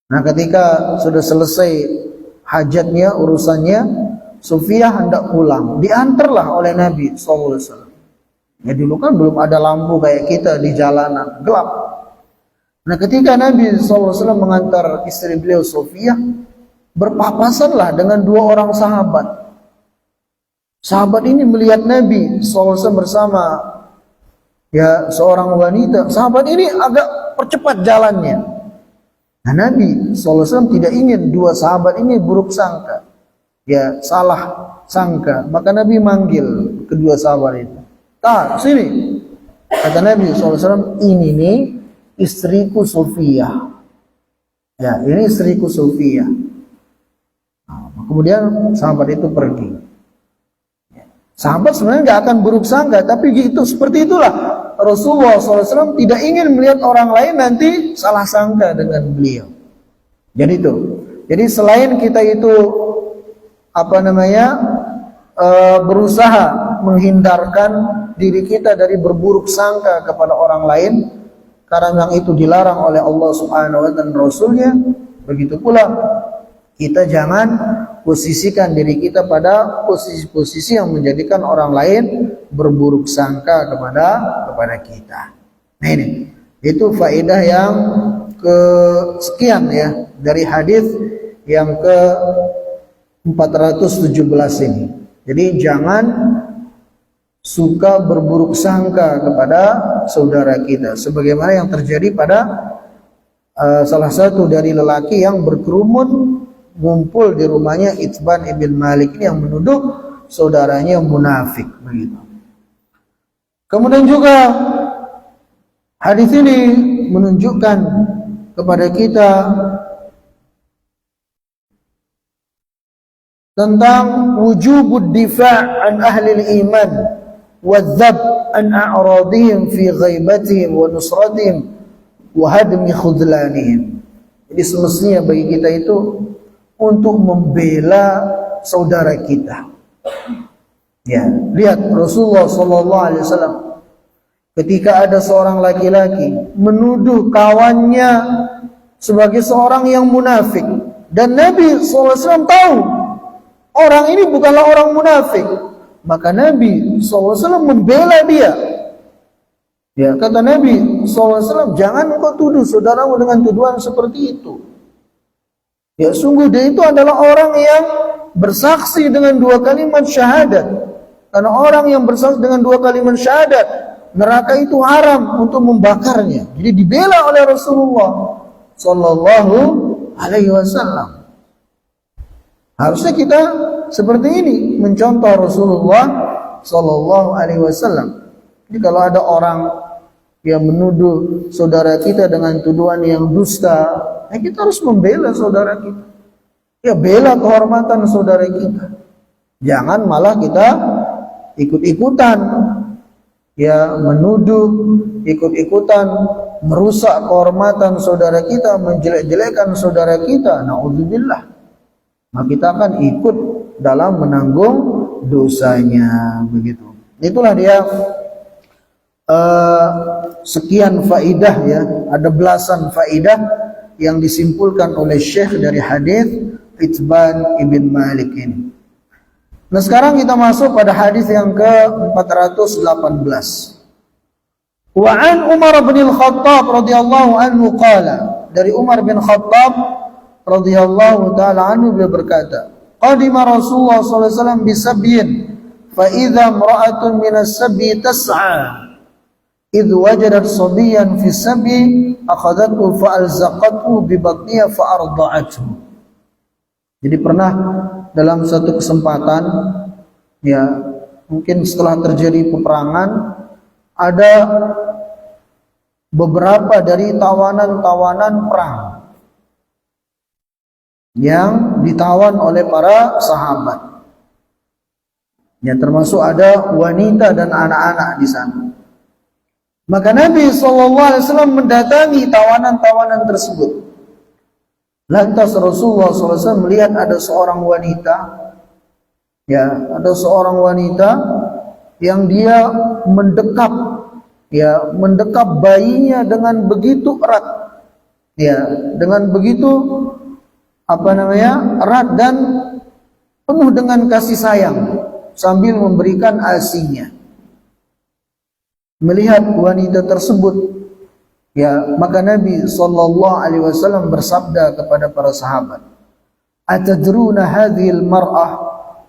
Nah, ketika sudah selesai hajatnya, urusannya, Sofiyah hendak pulang. Diantarlah oleh Nabi SAW. Ya dulu kan belum ada lampu kayak kita di jalanan, gelap. Nah, ketika Nabi SAW mengantar istri beliau, Sofiyah, berpapasanlah dengan 2 orang sahabat. Sahabat ini melihat Nabi SAW bersama ya seorang wanita. Sahabat ini agak percepat jalannya. Nah, Nabi SAW tidak ingin 2 sahabat ini buruk sangka, ya salah sangka. Maka Nabi manggil kedua sahabat itu. "Tak, sini." Kata Nabi SAW, "Ini nih istriku Sofiyah." Ya, ini istriku Sofiyah. Nah, kemudian sahabat itu pergi. Sahabat sebenarnya nggak akan buruk sangka, tapi gitu seperti itulah Rasulullah SAW tidak ingin melihat orang lain nanti salah sangka dengan beliau. Jadi itu. Jadi selain kita itu berusaha menghindarkan diri kita dari berburuk sangka kepada orang lain, karena yang itu dilarang oleh Allah Subhanahu wa taala dan Rasulnya, begitu pula kita jangan posisikan diri kita pada posisi-posisi yang menjadikan orang lain berburuk sangka kepada kita. Nah ini, itu faedah yang kesekian ya dari hadis yang ke 417 ini. Jadi jangan suka berburuk sangka kepada saudara kita, sebagaimana yang terjadi pada salah satu dari lelaki yang berkerumun ngumpul di rumahnya Itban ibn Malik ini, yang menuduh saudaranya munafik begitu. Kemudian juga hadis ini menunjukkan kepada kita tentang wujubud difa' an ahli iman wa dzab an a'radihim fi ghaibatihim wa nusratihim wa hadmi khudlanihim. Jadi semestinya bagi kita itu untuk membela saudara kita. Ya, lihat Rasulullah sallallahu alaihi wasallam ketika ada seorang laki-laki menuduh kawannya sebagai seorang yang munafik, dan Nabi sallallahu alaihi wasallam tahu orang ini bukanlah orang munafik, maka Nabi SAW membela dia. Ya, kata Nabi SAW, jangan engkau tuduh saudaramu dengan tuduhan seperti itu. Ya, sungguh dia itu adalah orang yang bersaksi dengan 2 kalimat syahadat. Karena orang yang bersaksi dengan 2 kalimat syahadat, neraka itu haram untuk membakarnya. Jadi dibela oleh Rasulullah Sallallahu Alaihi Wasallam. Harusnya kita seperti ini, mencontoh Rasulullah Sallallahu Alaihi Wasallam. Jadi kalau ada orang yang menuduh saudara kita dengan tuduhan yang dusta, kita harus membela saudara kita. Ya, bela kehormatan saudara kita. Jangan malah kita ikut-ikutan, ya, menuduh, ikut-ikutan merusak kehormatan saudara kita, menjelek-jelekan saudara kita. Na'udzubillah. Maka kita akan ikut dalam menanggung dosanya begitu. Itulah dia sekian faidah, ya, ada belasan faidah yang disimpulkan oleh Syekh dari hadis Itban ibn Malik ini. Nah, sekarang kita masuk pada hadis yang ke-418. Wa an Umar bin Al-Khattab radhiyallahu anhu qala, dari Umar bin Khattab radhiyallahu taala anhu, beliau berkata, qadima Rasulullah sallallahu alaihi wasallam bisabyin fa idza imra'atun min as-sabyi tas'a idh wajadat sabiyan fi sabyi akhadhathu fa alzaqathu bi batniha fa arda'athu. Jadi pernah dalam satu kesempatan, ya, mungkin setelah terjadi peperangan, ada beberapa dari tawanan-tawanan perang yang ditawan oleh para sahabat. Ya, termasuk ada wanita dan anak-anak di sana. Maka Nabi SAW mendatangi tawanan-tawanan tersebut. Lantas Rasulullah SAW melihat ada seorang wanita, ya, ada seorang wanita yang dia mendekap, ya, mendekap bayinya dengan begitu erat, ya, dengan begitu erat dan penuh dengan kasih sayang sambil memberikan ASI-nya. Melihat wanita tersebut, ya, maka Nabi sallallahu alaihi wasallam bersabda kepada para sahabat, "Atadruna hadhil mar'ah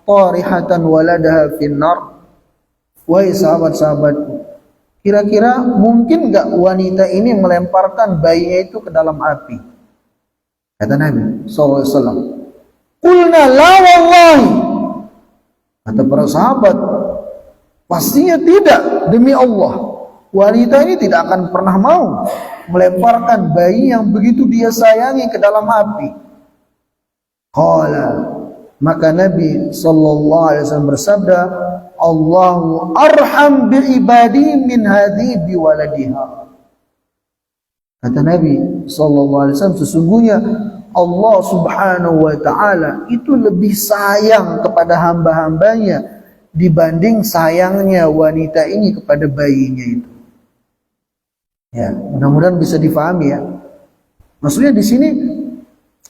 tarihatan waladaha finnar?" Wahai sahabat-sahabatku, kira-kira mungkin enggak wanita ini melemparkan bayinya itu ke dalam api? Kata Nabi sallallahu alaihi wasallam, "Qulna la wallahi." Kata para sahabat, pastinya tidak, demi Allah. Wanita ini tidak akan pernah mau melemparkan bayi yang begitu dia sayangi ke dalam api. Qala, maka Nabi sallallahu alaihi wasallam bersabda, "Allahu arham bi ibadi min hadhi bi waladiha." Kata Nabi sallallahu alaihi wasallam, sesungguhnya Allah Subhanahu wa taala itu lebih sayang kepada hamba-hambanya dibanding sayangnya wanita ini kepada bayinya itu. Ya, mudah-mudahan bisa difahami, ya. Maksudnya di sini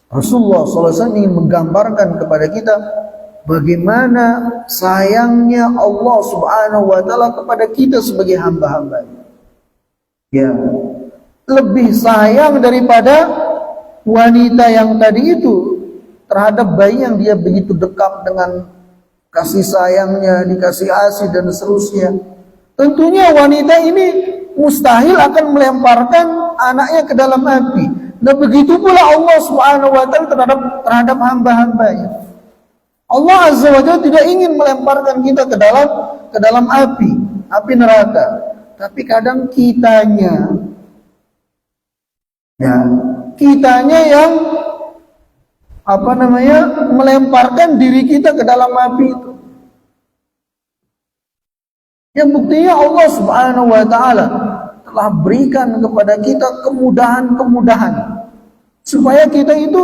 Rasulullah SAW ingin menggambarkan kepada kita bagaimana sayangnya Allah Subhanahu wa taala kepada kita sebagai hamba-hambanya. Ya, lebih sayang daripada wanita yang tadi itu terhadap bayi yang dia begitu dekat dengan kasih sayangnya, dikasih ASI dan seterusnya. Tentunya wanita ini mustahil akan melemparkan anaknya ke dalam api. Nah begitu pula Allah Subhanahu wa taala terhadap hamba-hambanya. Allah Azza wa Jalla tidak ingin melemparkan kita ke dalam api neraka. Tapi kadang kitanya yang melemparkan diri kita ke dalam api itu. Yang buktinya Allah Subhanahu wa taala telah berikan kepada kita kemudahan-kemudahan supaya kita itu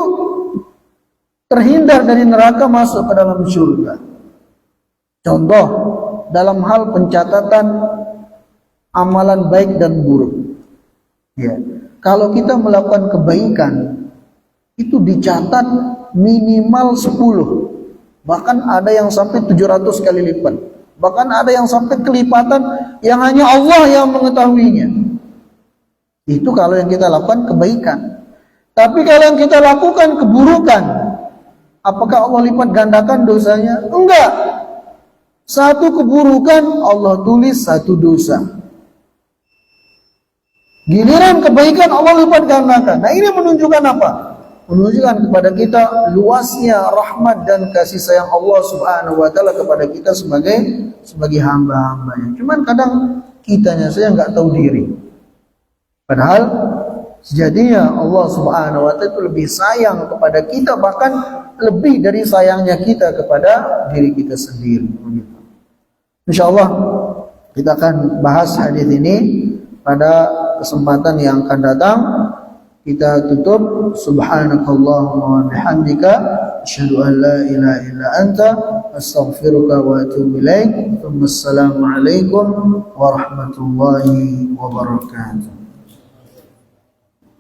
terhindar dari neraka masuk ke dalam surga. Contoh dalam hal pencatatan amalan baik dan buruk. Ya, kalau kita melakukan kebaikan itu dicatat minimal 10. Bahkan ada yang sampai 700 kali lipat. Bahkan ada yang sampai kelipatan yang hanya Allah yang mengetahuinya. Itu kalau yang kita lakukan kebaikan. Tapi kalau yang kita lakukan keburukan, apakah Allah lipat gandakan dosanya? Enggak. Satu keburukan Allah tulis satu dosa. Giliran kebaikan Allah lipat gandakan. Nah ini menunjukkan apa? Menunjukkan kepada kita luasnya rahmat dan kasih sayang Allah Subhanahu wa taala kepada kita sebagai hamba-hambanya. Cuman kadang kitanya saja nggak tahu diri. Padahal sejatinya Allah Subhanahu wa taala itu lebih sayang kepada kita, bahkan lebih dari sayangnya kita kepada diri kita sendiri. Insyaallah kita akan bahas hadis ini pada kesempatan yang akan datang. Kita tutup subhanakallahumma wa bihamdika asyhadu an la ilaha illa anta astaghfiruka wa atubu ilaik. Assalamualaikum warahmatullahi wabarakatuh.